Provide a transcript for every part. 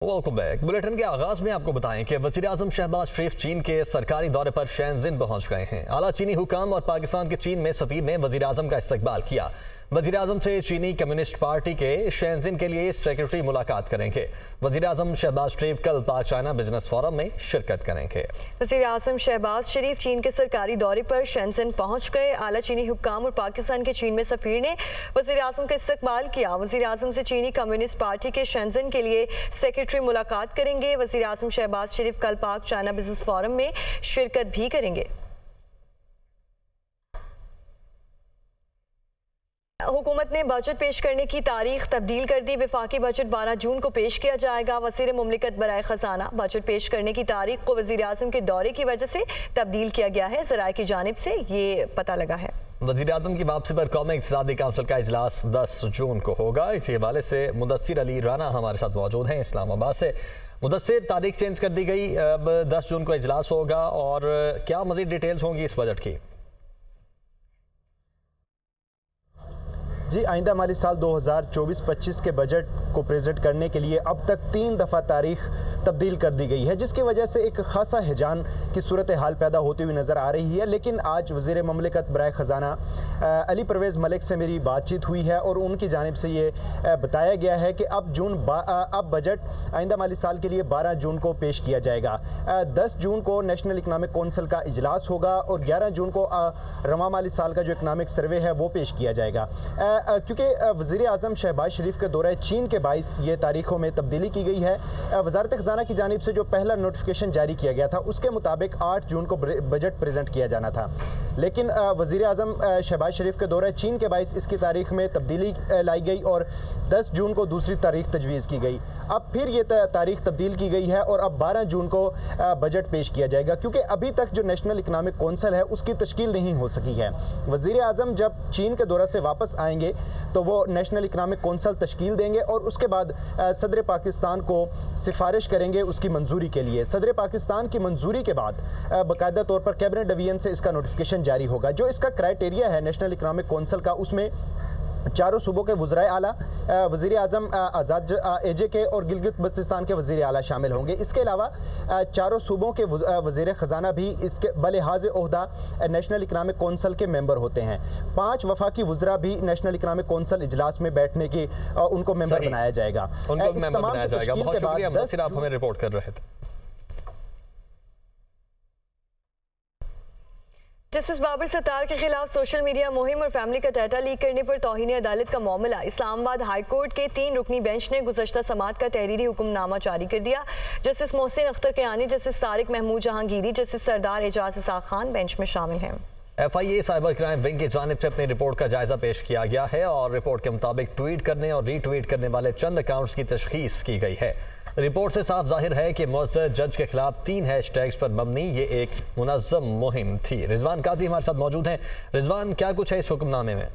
Welcome back. Bulletin के आगाज में आपको बताएं कि वज़ीर-ए-आज़म शहबाज शरीफ चीन के सरकारी दौरे पर शेनजिन पहुंच गए हैं। आला चीनी हुकाम और पाकिस्तान के चीन में सफीर ने वज़ीर-ए-आज़म का इस्तकबाल किया। वज़ीर-ए-आज़म से चीनी कम्युनिस्ट पार्टी के शेनजिन के लिए सेक्रेटरी मुलाकात करेंगे। वज़ीर-ए-आज़म शहबाज शरीफ कल पाक चाइना बिजनेस फोरम में शिरकत करेंगे। वज़ीर-ए-आज़म शहबाज शरीफ चीन के सरकारी दौरे पर शेनजिन पहुंच गए। आला चीनी हुकाम और पाकिस्तान के चीन में सफीर ने वज़ीर-ए-आज़म का इस्तकबाल किया। वज़ीर-ए-आज़म से चीनी कम्युनिस्ट पार्टी के शेनजिन के लिए सेक्रेटरी मुलाकात करेंगे। वज़ीर-ए-आज़म शहबाज शरीफ कल पाक चाइना बिजनेस फोरम में शिरकत भी करेंगे। हुकूमत ने बजट पेश करने की तारीख तब्दील कर दी। वफाकी बजट 12 जून को पेश किया जाएगा। वज़ीर मुमलिकत बराए ख़जाना बजट पेश करने की तारीख को वज़ीर-ए-आज़म के दौरे की वजह से तब्दील किया गया है। ज़राए की जानिब से ये पता लगा है। वज़ीर-ए-आज़म की वापसी पर कौमी इक़्तिसादी काउंसिल का इजलास 10 जून को होगा। इसी हवाले से मुदस्सिर अली राना हमारे साथ मौजूद हैं इस्लामाबाद से। मुदस्सिर, तारीख चेंज कर दी गई, अब 10 जून को इजलास होगा और क्या मज़ीद डिटेल्स होंगी इस बजट की? जी, आइंदा माली साल 2024-25 के बजट को प्रेजेंट करने के लिए अब तक 3 दफ़ा तारीख तब्दील कर दी गई है, जिसकी वजह से एक खासा हिजान की सूरत हाल पैदा होती हुई नज़र आ रही है। लेकिन आज वज़ीर मुमलिकत बराए ख़जाना अली परवेज़ मलिक से मेरी बातचीत हुई है और उनकी जानिब से ये बताया गया है कि अब बजट आइंदा माली साल के लिए 12 जून को पेश किया जाएगा। 10 जून को नेशनल इकनॉमिक कौंसिल का इजलास होगा और 11 जून को रवा माली साल का जो इकनॉमिक सर्वे है वो पेश किया जाएगा। क्योंकि वज़ीर-ए-आज़म शहबाज शरीफ के दौरे चीन के बाइस ये तारीखों में तब्दीली की गई है। वज़ारत ख़ज़ाना की जानिब से जो पहला नोटिफिकेशन जारी किया गया था उसके मुताबिक 8 जून को बजट प्रेजेंट किया जाना था, लेकिन वज़ीर-ए-आज़म शहबाज शरीफ के दौरे चीन के बाइस इसकी तारीख में तब्दीली लाई गई और 10 जून को दूसरी तारीख तजवीज़ की गई। अब फिर ये तारीख तब्दील की गई है और अब 12 जून को बजट पेश किया जाएगा, क्योंकि अभी तक जो नेशनल इकनॉमिक कौंसिल है उसकी तश्कील नहीं हो सकी है। वज़ीर-ए-आज़म जब चीन के दौरे से वापस आएंगे तो वो नेशनल इकनॉमिक कौंसिल तश्कील देंगे और उसके बाद सदर पाकिस्तान को सिफारिश करेंगे उसकी मंजूरी के लिए। सदर पाकिस्तान की मंजूरी के बाद बाकायदा तौर पर कैबिनेट डिवीजन से इसका नोटिफिकेशन जारी होगा। जो इसका क्राइटेरिया है नेशनल इकनॉमिक कौंसिल का, उसमें चारों सूबों के वज़राए आला, वज़ीर-ए-आज़म आज़ाद AJK और गिलगित बल्तिस्तान के वज़ीर आला शामिल होंगे। इसके अलावा चारों सूबों के वज़ीर ख़ज़ाना भी इसके बलिहाज़ ओहदा नेशनल इकनॉमिक कौंसिल के मेंबर होते हैं। 5 वफाकी वज़रा भी नेशनल इकनॉमिक कौंसिल इजलास में बैठने की उनको मेंबर बनाया जाएगा। बहुत शुक्रिया मुदस्सिर, आप हमें रिपोर्ट कर रहे थे। जस्टिस बाबर सत्तार के खिलाफ सोशल मीडिया मुहिम और फैमिली का डाटा लीक करने पर तौहीन अदालत का मामला। इस्लामाबाद हाई कोर्ट के 3 रुकनी बेंच ने गुज़श्ता समात का तहरीरी हुक्मनामा जारी कर दिया। Justice Mohsin Akhtar Kayani, justice Tariq Mahmood Jahangiri, justice Sardar Ejaz Ishaq Khan bench में शामिल हैं। FIA साइबर क्राइम विंग की जानिब से अपनी रिपोर्ट का जायजा पेश किया गया है और रिपोर्ट के मुताबिक ट्वीट करने और रीट्वीट करने वाले चंद अकाउंट्स की तशखीस की गई है। रिपोर्ट से साफ जाहिर है कि मुअज़्ज़र जज के खिलाफ 3 हैशटैग्स पर मबनी ये एक मुनज़्ज़म मुहिम थी। रिजवान काजी हमारे साथ मौजूद हैं। रिजवान, क्या कुछ है इस हुक्मनामे में?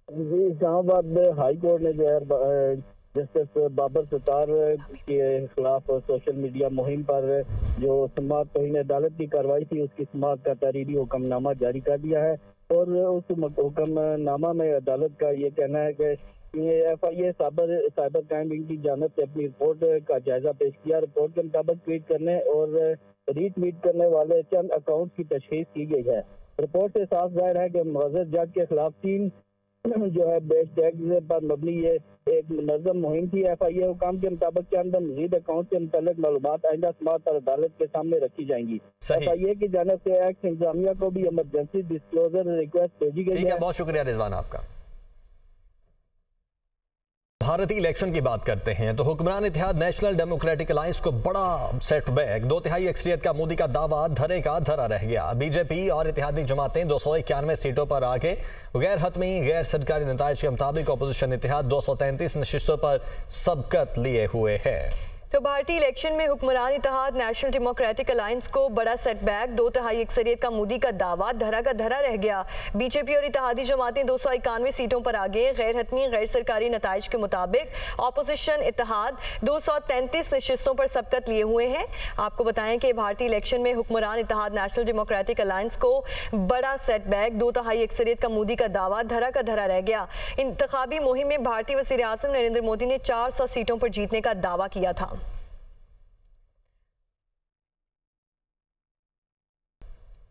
जी, इस्लामाबाद हाई कोर्ट ने जो है जस्टिस बाबर सत्तार के खिलाफ सोशल मीडिया मुहिम पर जो समात तौहीन अदालत की कार्रवाई थी उसकी समात का तहरीरी हुक्मनामा जारी कर दिया है और उस हुक्मनामा में अदालत का ये कहना है कि FIA साइबर क्राइम विंग की जानिब से अपनी रिपोर्ट का जायजा पेश किया। रिपोर्ट के मुताबिक ट्वीट करने और रीट्वीट करने वाले चंद अकाउंट की तशखीस की गई है। रिपोर्ट से साफ जाहिर है कि मुअज़्ज़र जज के खिलाफ 3 जो है हैशटैग्स पर मबनी ये एक मुनज़्ज़म मुहिम थी। FIA हुकाम के मुताबिक चंद मज़ीद अकाउंट से मुतल्लिक़ मालूमात आइंदा समात पर अदालत के सामने रखी जाएंगी। FIA की जानिब से एक्ट इंतजामिया को भी इमरजेंसी डिस्क्लोजर रिक्वेस्ट भेजी गई है। बहुत शुक्रिया रिजवान आपका। भारतीय इलेक्शन की बात करते हैं तो हुक्मरान इत्तेहाद नेशनल डेमोक्रेटिक अलायंस को बड़ा सेटबैक। 2/3 अक्सरियत का मोदी का दावा धरे का धरा रह गया। बीजेपी और इत्तेहादी जमातें 291 सीटों पर आगे गैर हतमी गैर सरकारी नताइज के मुताबिक अपोजिशन इत्तेहाद 233 नशिस्तों पर सबकत लिए हुए है। तो भारतीय इलेक्शन में हुक्मरान इत्तेहाद नेशनल डेमोक्रेटिक अलायंस को बड़ा सेटबैक, 2/3 अक्सरियत का मोदी का दावा धरा का धरा रह गया। बीजेपी और इत्तेहादी जमातें 291 सीटों पर आगे। गैर हतमी गैर सरकारी नताइज के मुताबिक ऑपोजिशन इत्तेहाद 233 नशिस्तों पर सबकत लिए हुए हैं। आपको बताएं कि भारतीय इलेक्शन में हुक्मरान इत्तेहाद नेशनल डेमोक्रेटिक अलायंस को बड़ा सेटबैक, 2/3 अक्सरियत का मोदी का दावा धरा का धरा रह गया। इंतखाबी मुहिम में भारतीय वज़ीर आज़म नरेंद्र मोदी ने 400 सीटों पर जीतने का दावा किया था।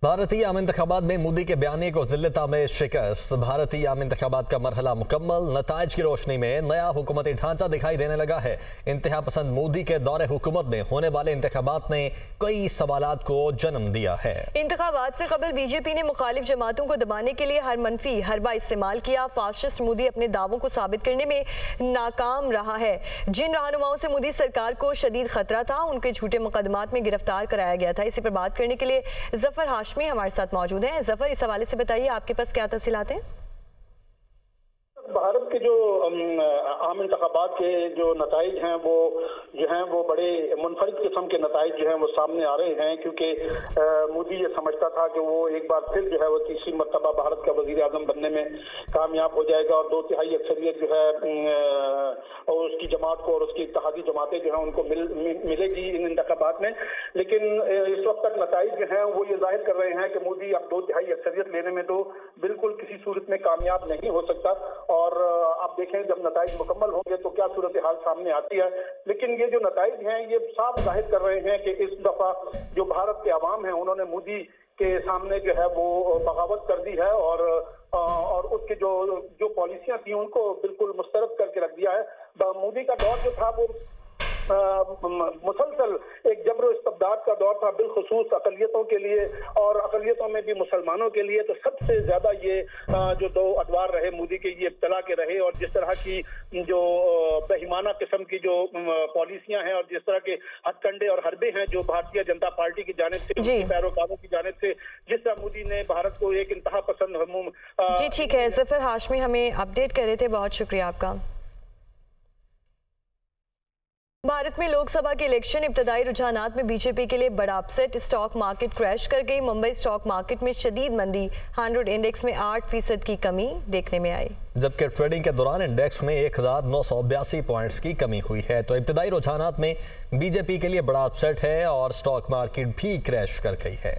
भारतीय आम इंतखाबात में मोदी के बयानी को जिल्लता में शिकस्त। भारतीय आम इंतखाबात का मरहला मुकम्मल, नताइज की रोशनी में नया हुकूमती ढांचा दिखाई देने लगा है। इंतहा पसंद मोदी के दौरे हुकूमत में होने वाले इंतखाबात ने कई सवालात को जन्म दिया है। इंतखाबात से कबल बीजेपी ने मुखालिफ जमातों को दबाने के लिए हर मनफी हरबा इस्तेमाल किया। फाशिस्ट मोदी अपने दावों को साबित करने में नाकाम रहा है। जिन रहनुमाओं से मोदी सरकार को शदीद खतरा था, उनके झूठे मुकदमात में गिरफ्तार कराया गया था। इसी पर बात करने के लिए जफर हाशमी हमारे साथ मौजूद हैं। जफर, इस हवाले से बताइए, आपके पास क्या तफसीलात हैं? भारत के जो आम इंतखाबात के जो नताइज हैं वो जो हैं वो बड़े मुनफरिद किस्म के नताइज जो हैं वो सामने आ रहे हैं, क्योंकि मोदी ये समझता था कि वो एक बार फिर जो है वो तीसरी मरतबा भारत का वजीर आजम बनने में कामयाब हो जाएगा और 2/3 अक्सरियत जो है और उसकी जमात को और उसकी इत्तेहादी जमातें जो हैं उनको मिलेगी इन इंतखाबात में। लेकिन इस वक्त तक नताइज जो हैं वो ये जाहिर कर रहे हैं कि मोदी अब 2/3 अक्सरियत लेने में तो बिल्कुल किसी सूरत में कामयाब नहीं हो सकता। और आप देखें जब नताइज मुकम्मल होंगे तो क्या सूरत हाल सामने आती है। लेकिन ये जो नताइज हैं ये साफ जाहिर कर रहे हैं कि इस दफा जो भारत के अवाम हैं उन्होंने मोदी के सामने जो है वो बगावत कर दी है और उसके जो पॉलिसियां थी उनको बिल्कुल मुस्तरद करके रख दिया है। मोदी का दौर जो था वो मुसलसल एक जबर इस्तबदाद का दौर था, बिलखुसूस अकलियतों के लिए और अकलियतों में भी मुसलमानों के लिए। तो सबसे ज्यादा ये जो दो अदवार रहे मोदी के, ये इब्तला के रहे और जिस तरह की जो बेईमाना किस्म की जो पॉलिसियां हैं और जिस तरह के हथकंडे और हरबे हैं जो भारतीय जनता पार्टी की जानिब से, उनके पैरोकारों की जानिब से, जिस तरह मोदी ने भारत को एक इंतहा पसंद जी ठीक है, जफर हाशमी हमें अपडेट कर रहे थे, बहुत शुक्रिया आपका। भारत में लोकसभा के इलेक्शन इब्तदाई रुझानात में बीजेपी के लिए बड़ा अपसेट। स्टॉक मार्केट क्रैश कर गई। मुंबई स्टॉक मार्केट में शदीद मंदी, 100 इंडेक्स में 8% की कमी देखने में आई, जबकि ट्रेडिंग के दौरान इंडेक्स में 1982 पॉइंट्स की कमी हुई है। तो इब्तदाई रुझानात में बीजेपी के लिए बड़ा अपसेट है और स्टॉक मार्केट भी क्रैश कर गई है।